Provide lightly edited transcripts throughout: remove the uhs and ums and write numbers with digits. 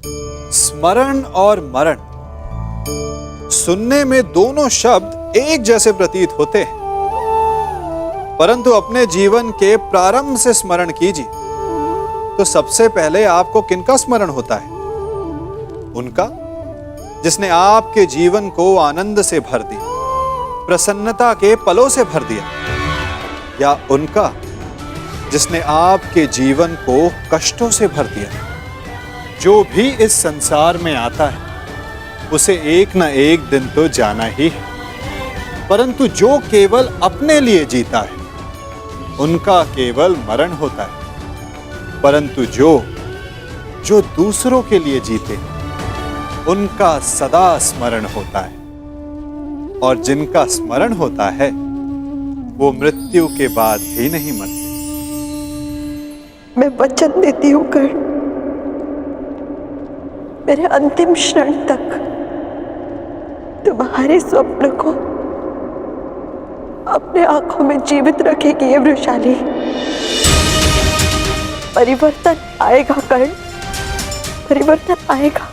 स्मरण और मरण, सुनने में दोनों शब्द एक जैसे प्रतीत होते हैं, परंतु अपने जीवन के प्रारंभ से स्मरण कीजिए तो सबसे पहले आपको किनका स्मरण होता है? उनका जिसने आपके जीवन को आनंद से भर दिया, प्रसन्नता के पलों से भर दिया, या उनका जिसने आपके जीवन को कष्टों से भर दिया? जो भी इस संसार में आता है उसे एक न एक दिन तो जाना ही है, परंतु जो केवल अपने लिए जीता है उनका केवल मरण होता है, परंतु जो दूसरों के लिए जीते उनका सदा स्मरण होता है, और जिनका स्मरण होता है वो मृत्यु के बाद भी नहीं मरते। मैं वचन देती हूँ कर्ण, मेरे अंतिम क्षण तक तुम्हारे स्वप्न को अपने आंखों में जीवित रखेगी ये वृषाली। परिवर्तन आएगा कर्ण, परिवर्तन आएगा।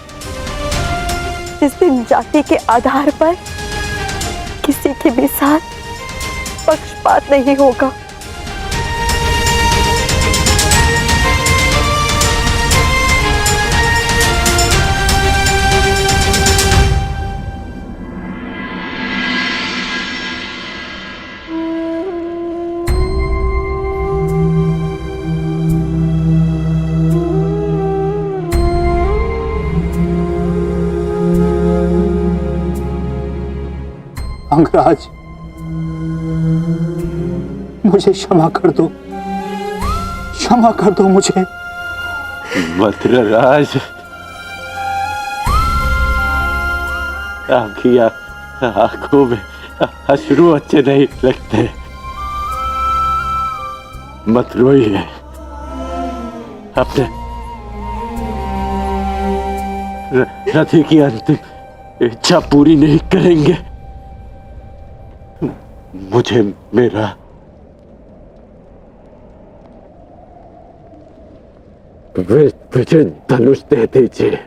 जिस दिन जाति के आधार पर किसी के भी साथ पक्षपात नहीं होगा। अंगराज, मुझे क्षमा कर दो, क्षमा कर दो मुझे। मद्रराज, आपकी आंखों में अश्रु अच्छे नहीं लगते, मत रोइए। अपने रथी की अंतिम इच्छा पूरी नहीं करेंगे। मुझे मेरा विजय धनुष दे दीजिए।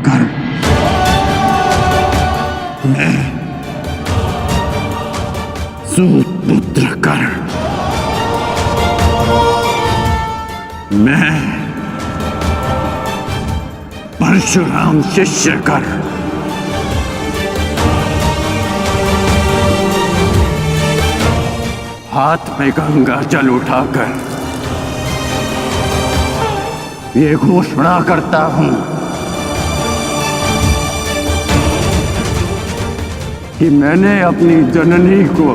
कर्ण, मैं सूतपुत्र कर्ण, मैं परशुराम शिष्य कर्ण, हाथ में गंगा जल उठाकर ये घोषणा करता हूं कि मैंने अपनी जननी को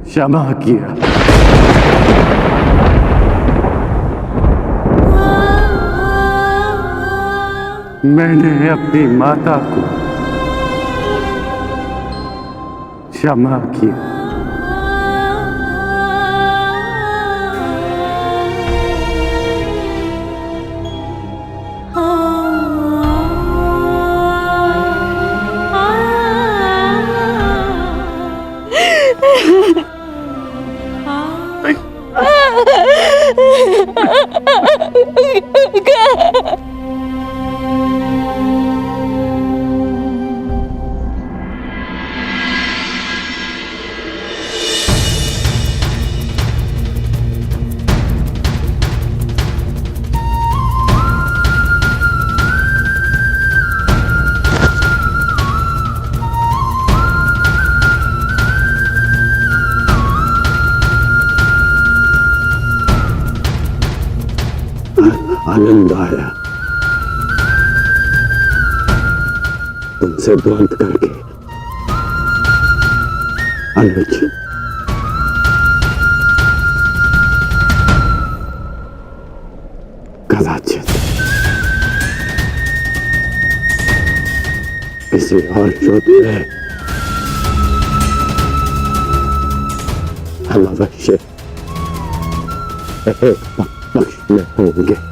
क्षमा किया। मैंने अपनी माता को क्षमा किया। आनंद आया तुमसे बात करके। अनुज, कदाचित किसी और युद्ध में हम अवश्य एक पक्ष में होंगे।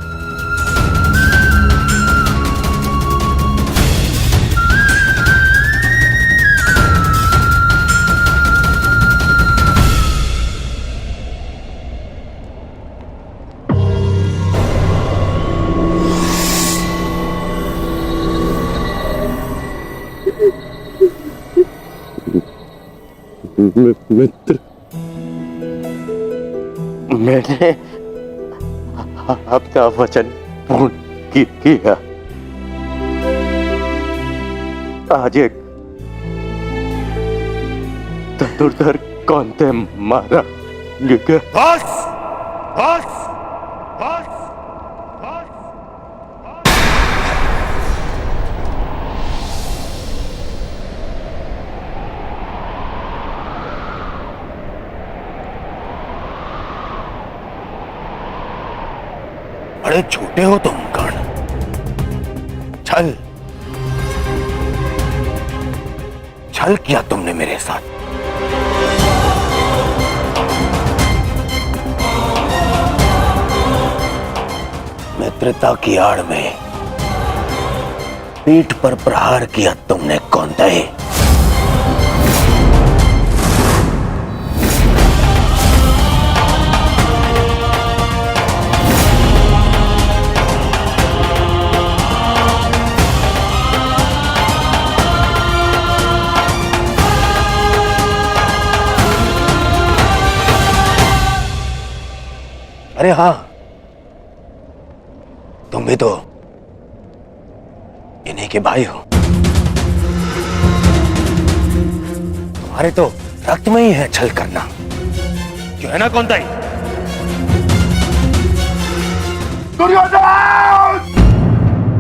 मित्र, मैंने अपना वचन पूर्ण किया। आज एक धनुर्धर कौनते मारा गया। बस बस बस बस। बड़े छोटे हो तुम कर्ण। छल छल किया तुमने मेरे साथ। मित्रता की आड़ में पीठ पर प्रहार किया तुमने कौंते। अरे हाँ, तुम भी तो इन्हीं के भाई हो। तुम्हारे तो रक्त में ही है छल करना, क्यों है ना कौनताई?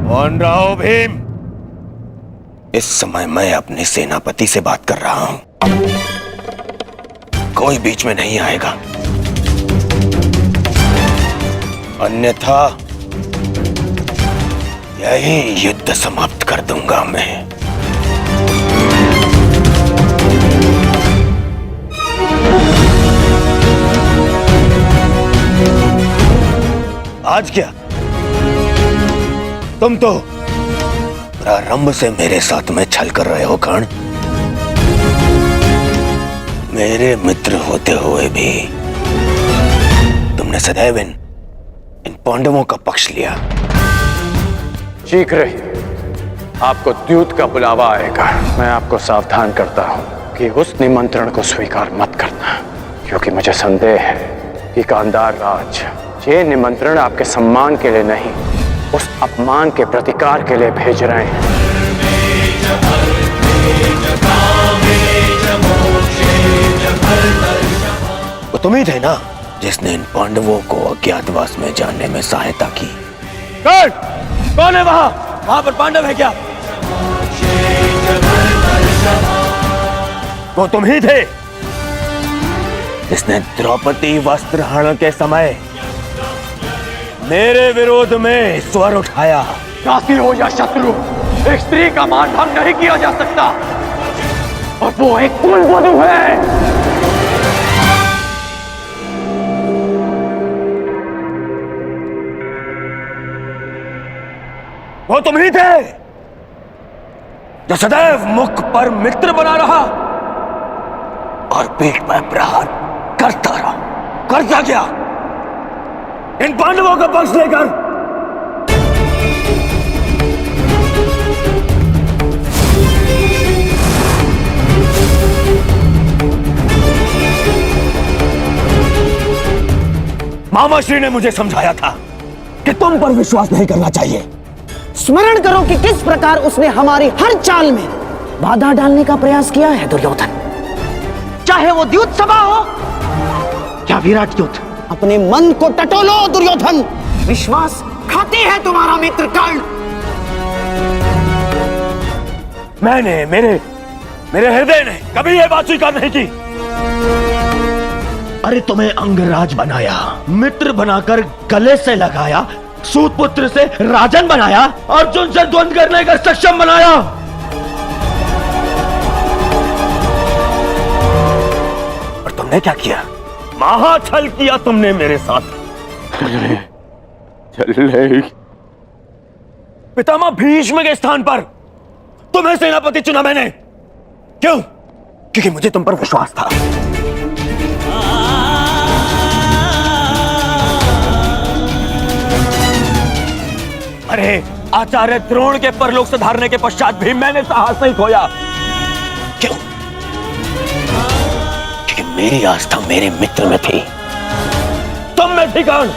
कौन रहा हो भीम? इस समय मैं अपने सेनापति से बात कर रहा हूं, कोई बीच में नहीं आएगा, अन्यथा यही युद्ध समाप्त कर दूंगा मैं। आज क्या तुम तो प्रारंभ से मेरे साथ में छल कर रहे हो कर्ण। मेरे मित्र होते हुए भी तुमने सदैव इन पांडवों का पक्ष लिया। शीघ्र ही आपको द्यूत का बुलावा आएगा। मैं आपको सावधान करता हूं कि उस निमंत्रण को स्वीकार मत करना, क्योंकि मुझे संदेह है कि गांधार राज ये निमंत्रण आपके सम्मान के लिए नहीं, उस अपमान के प्रतिकार के लिए भेज रहे हैं। वो तुम ही थे ना जिसने इन पांडवों को अज्ञातवास में जाने में सहायता की। कौन है वहां पर पांडव है क्या? वो तुम ही थे जिसने द्रौपदी वस्त्रहरण के समय मेरे विरोध में स्वर उठाया। साथी हो या शत्रु, एक स्त्री का मान भंग नहीं किया जा सकता, और वो एक कुलवधू है। वो तुम ही थे जो सदैव मुख पर मित्र बना रहा और पीठ पर प्रहार करता रहा। करता क्या? इन पांडवों का पक्ष लेकर मामाश्री ने मुझे समझाया था कि तुम पर विश्वास नहीं करना चाहिए। स्मरण करो कि किस प्रकार उसने हमारी हर चाल में बाधा डालने का प्रयास किया है दुर्योधन। चाहे वो द्यूत सभा हो या विराट युद्ध। अपने मन को टटोलो दुर्योधन, विश्वास खाती है तुम्हारा मित्र कर्ण। मेरे हृदय ने कभी यह बात स्वीकार नहीं की। अरे तुम्हें अंगराज बनाया, मित्र बनाकर गले से लगाया, सूतपुत्र से राजन बनाया, अर्जुन से द्वंद्व करने का सक्षम बनाया। और तुमने क्या किया? महाछल किया तुमने मेरे साथ। चले पितामह भीष्म के स्थान पर तुम्हें सेनापति चुना मैंने। क्यों? क्योंकि मुझे तुम पर विश्वास था। अरे आचार्य द्रोण के परलोक सुधारने के पश्चात भी मैंने साहस नहीं खोया। क्यों? क्योंकि मेरी आस्था मेरे मित्र में थी, तुम में थी कौन?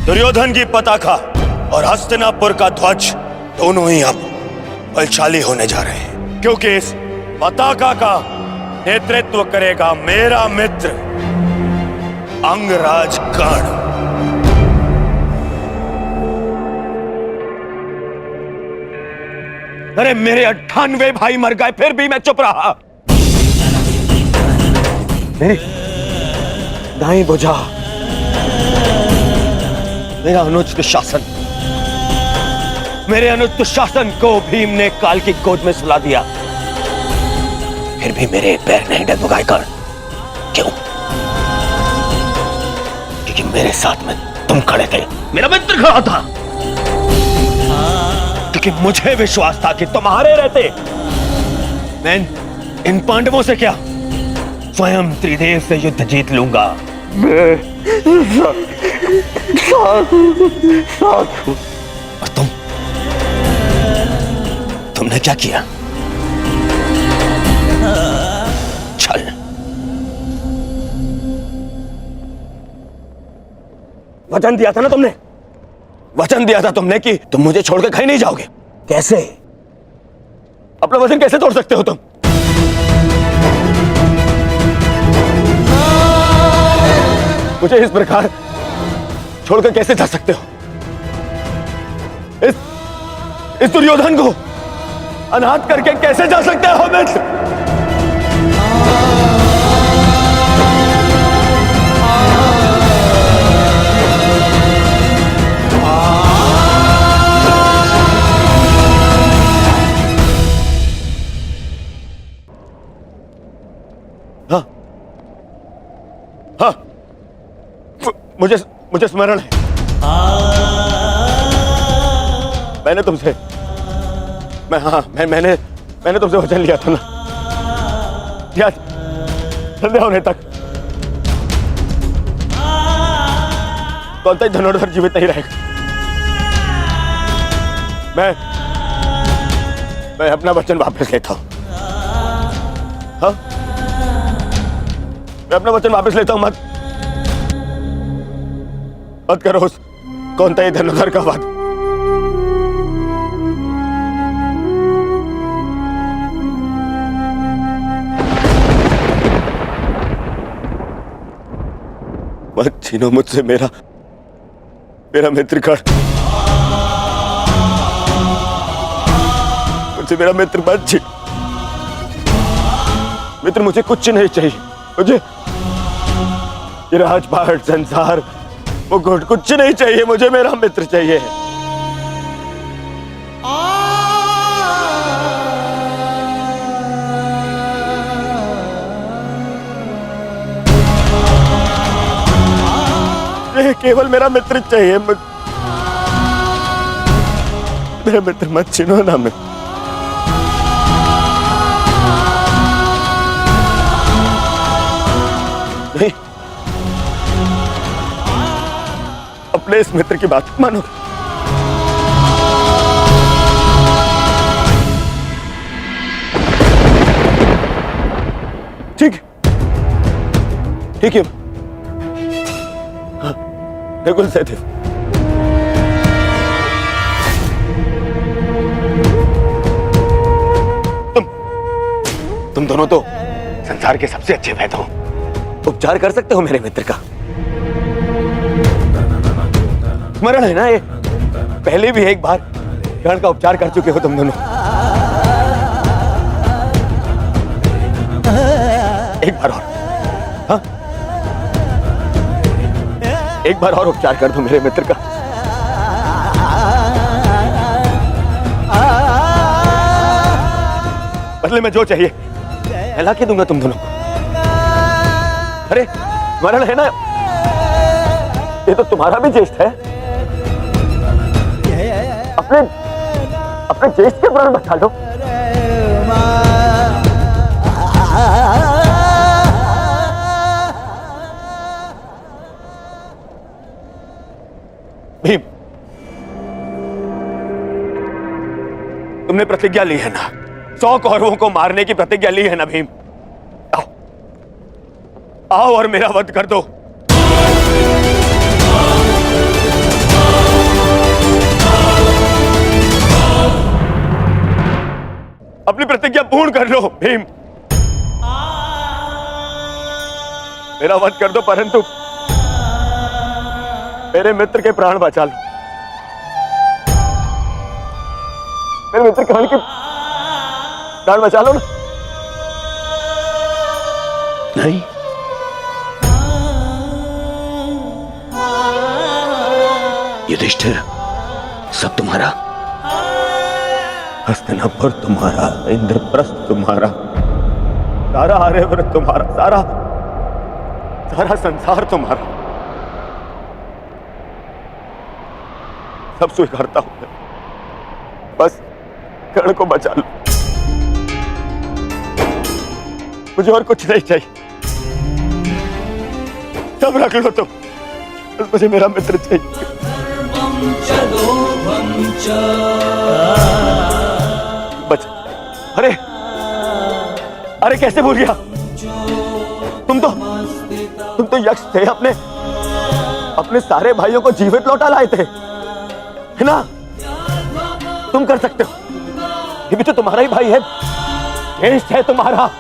दुर्योधन की पताका और हस्तिनापुर का ध्वज दोनों ही अब बलशाली होने जा रहे हैं, क्योंकि इस पताका का नेतृत्व करेगा मेरा मित्र अंगराज कर्ण। अरे मेरे 98 भाई मर गए, फिर भी मैं चुप रहा। मेरी दाई बुझा मेरा अनुज दुशासन, मेरे अनुज दुशासन को भीम ने काल की गोद में सुला दिया, फिर भी मेरे पैर नहीं डगमगाए कर्ण। क्यों? क्योंकि मेरे साथ में तुम खड़े थे, मेरा मित्र खड़ा था। क्योंकि मुझे विश्वास था कि तुम्हारे रहते मैं इन पांडवों से क्या, स्वयं त्रिदेव से युद्ध जीत लूंगा। और तुमने क्या किया? छल। वचन दिया था ना तुमने, वचन दिया था तुमने कि तुम मुझे छोड़कर कहीं नहीं जाओगे। कैसे? अपना वचन कैसे तोड़ सकते हो तुम? मुझे इस प्रकार छोड़कर कैसे जा सकते हो? इस दुर्योधन को अनाथ करके कैसे जा सकते हो मित्र? हाँ, मुझे स्मरण है। मैंने तुमसे वचन लिया था ना, याद? संध्या होने तक कौन सा धनुर्धर जीवित नहीं रहेगा। मैं अपना वचन वापस लेता हूं। हाँ, मैं अपना वचन वापस लेता हूं। मत करो उस कौन था ये धनुर्धर का वध। मत छीनो मुझसे मेरा मित्र कर्ण। मुझसे मेरा मित्र मत छीन। मित्र मुझे कुछ नहीं चाहिए, मुझे ये राजपाट, संसार, मुकुट कुछ नहीं चाहिए, मुझे मेरा मित्र चाहिए। ये केवल मेरा मित्र चाहिए। मेरा मित्र मत छीनो ना। मैं नहीं, अपने इस मित्र की बात मानो। ठीक है, ठीक है। हाँ, बिल्कुल सहदेव। तुम दोनों तो संसार के सबसे अच्छे वैद्य हो, उपचार कर सकते हो मेरे मित्र का। स्मरण है ना, ये पहले भी एक बार गण का उपचार कर चुके हो तुम दोनों। एक बार और, हाँ, एक बार और उपचार कर दो मेरे मित्र का। बदले में जो चाहिए ला के दूंगा तुम दोनों को। अरे स्मरण है ना, ये तो तुम्हारा भी ज्येष्ठ है। अपने ज्येष्ठ के प्राण बचा लो। भीम, तुमने प्रतिज्ञा ली है ना, 100 कौरवों को मारने की प्रतिज्ञा ली है ना भीम। आओ, आओ और मेरा वध कर दो। अपनी प्रतिज्ञा पूर्ण कर लो भीम। मेरा वध कर दो, परंतु मेरे मित्र के प्राण बचा लो। मेरे मित्र कर्ण के प्राण बचा लो ना। नहीं, युधिष्ठिर, सब तुम्हारा। हस्तिनापुर तुम्हारा, इंद्रप्रस्थ तुम्हारा, सारा आर्यव्रत तुम्हारा, सारा संसार तुम्हारा। सब स्वीकारता हूं मैं, बस कर्ण को बचा लो। मुझे और कुछ नहीं चाहिए, सब रख लो तुम, बस मुझे मेरा मित्र चाहिए। बच, अरे अरे कैसे भूल गया? तुम तो यक्ष थे, अपने सारे भाइयों को जीवित लौटा लाए थे, है ना? तुम कर सकते हो, ये भी तो तुम्हारा ही भाई है, ज्येष्ठ है तुम्हारा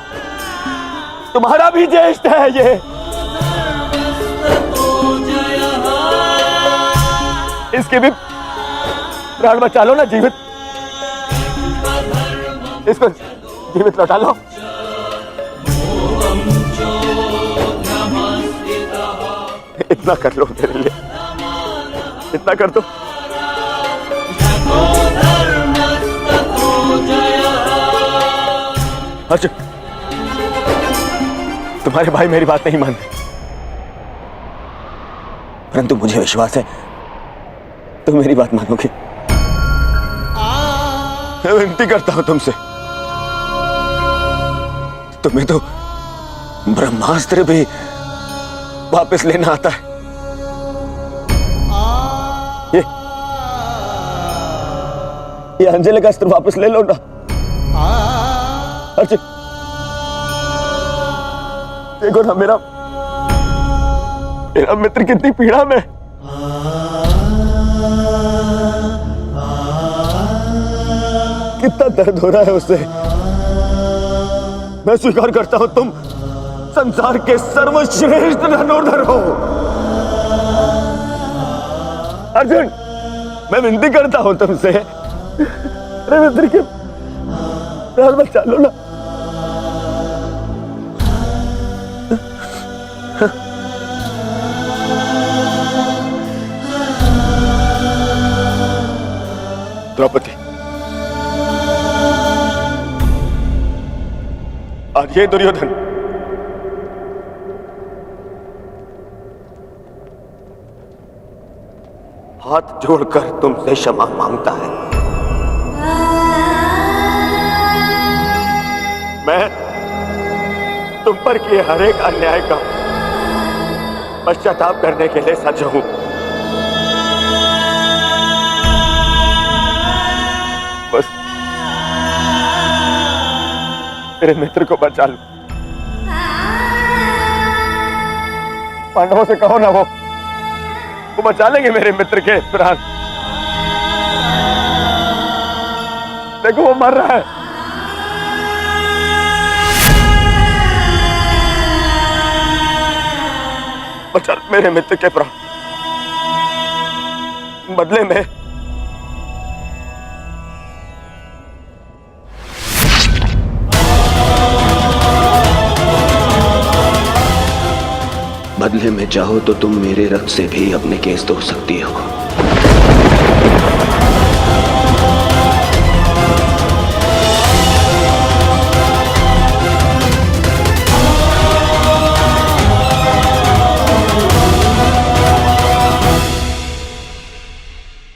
भी ज्येष्ठ है ये। इसके भी प्राण बचा लो ना, जीवित, इसको जीवित लौटा लो। इतना कर लो मेरे लिए, इतना कर दो। अर्जुन, तुम्हारे भाई मेरी बात नहीं मानते, परंतु मुझे विश्वास है तुम मेरी बात मानोगे। मैं विनती करता हूं तुमसे, तुम्हें तो ब्रह्मास्त्र भी वापस लेना आता है। ये अंजलि का अस्त्र वापस ले लो ना अर्जुन। देखो ना मेरा मित्र कितनी पीड़ा में। कितना दर्द हो रहा है उससे। मैं स्वीकार करता हूं तुम संसार के सर्वश्रेष्ठ धनुर्धर हो अर्जुन। मैं विनती करता हूं तुमसे, अरे मित्र के प्राण बचा लो ना। द्रौपदी, आज ये दुर्योधन हाथ जोड़कर तुमसे क्षमा मांगता है। मैं तुम पर किए हर एक अन्याय का पश्चाताप करने के लिए सज्ज हूं। बस मेरे मित्र को बचा लो। पांडवों से कहो ना, वो बचा लेंगे मेरे मित्र के प्राण। देखो वो मर रहा है। बचा मेरे मित्र के प्राण। बदले में चाहो तो तुम मेरे रक्त से भी अपने केस धो सकती हो।